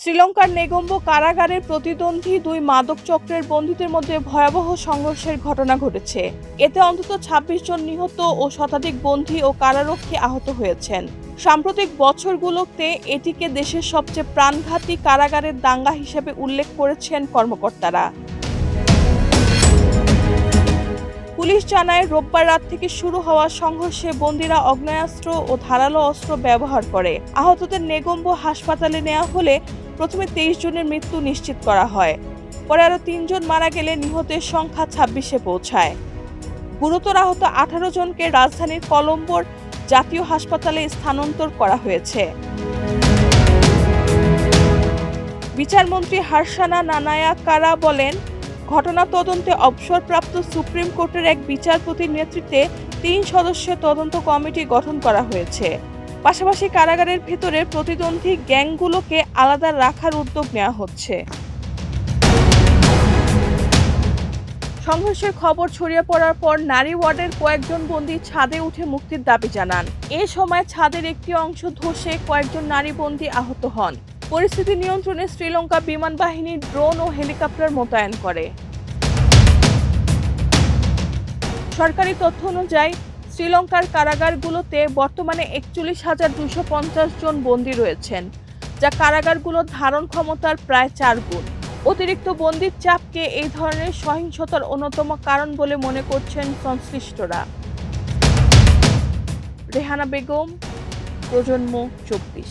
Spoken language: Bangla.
শ্রীলঙ্কার নেগোম্বো কারাগারের প্রতিদ্বন্দ্বী দুই মাদক চক্রের বন্দীদের মধ্যে ভয়াবহ সংঘর্ষের ঘটনা ঘটেছে। এতে অন্তত ২৬ জন নিহত ও শতাধিক বন্দী ও কারারক্ষী আহত হয়েছেন। সাম্প্রতিক বছরগুলোতে এটিকে দেশের সবচেয়ে প্রাণঘাতী কারাগারের দাঙ্গা হিসেবে উল্লেখ করেছেন কর্মকর্তারা। পুলিশ জানায়, রোববার রাত থেকে শুরু হওয়া সংঘর্ষে বন্দীরা আগ্নেয়াস্ত্র ও ধারালো অস্ত্র ব্যবহার করে। আহতদের নেগোম্বো হাসপাতালে নেওয়া হলে প্রথমে ২৩ জনের মৃত্যু নিশ্চিত করা হয়। পরে আরও ৩ জন মারা গেলে নিহতের সংখ্যা ২৬-এ পৌঁছায়। গুরুতর আহত ১৮ জনকে রাজধানীর কলম্বোর জাতীয় হাসপাতালে স্থানান্তর করা হয়েছে। বিচারমন্ত্রী হার্সানা নানায়াকারা বলেন, ঘটনা তদন্তে অবসরপ্রাপ্ত সুপ্রিম কোর্টের এক বিচারপতির নেতৃত্বে ৩ সদস্যের তদন্ত কমিটি গঠন করা হয়েছে। পাশাপাশি কারাগারের ভেতরে প্রতিদ্বন্দ্বী গ্যাংগুলোকে আলাদা রাখার উদ্যোগ নেওয়া হচ্ছে। সংঘর্ষের খবর ছড়িয়ে পড়ার পর নারী ওয়ার্ডের কয়েকজন বন্দী ছাদে উঠে মুক্তির দাবি জানান। এ সময় ছাদের একটি অংশ ধসে কয়েকজন নারী বন্দী আহত হন। পরিস্থিতি নিয়ন্ত্রণে শ্রীলঙ্কা বিমান বাহিনী ড্রোন ও হেলিকপ্টার মোতায়েন করে। সরকারি তথ্য অনুযায়ী শ্রীলঙ্কার কারাগারগুলোতে বর্তমানে ৪১,২৫০ জন বন্দী রয়েছেন, যা কারাগারগুলোর ধারণ ক্ষমতার প্রায় ৪ গুণ। অতিরিক্ত বন্দির চাপকে এই ধরনের সহিংসতার অন্যতম কারণ বলে মনে করছেন সংশ্লিষ্টরা। রেহানা বেগম, প্রজন্ম ২৪।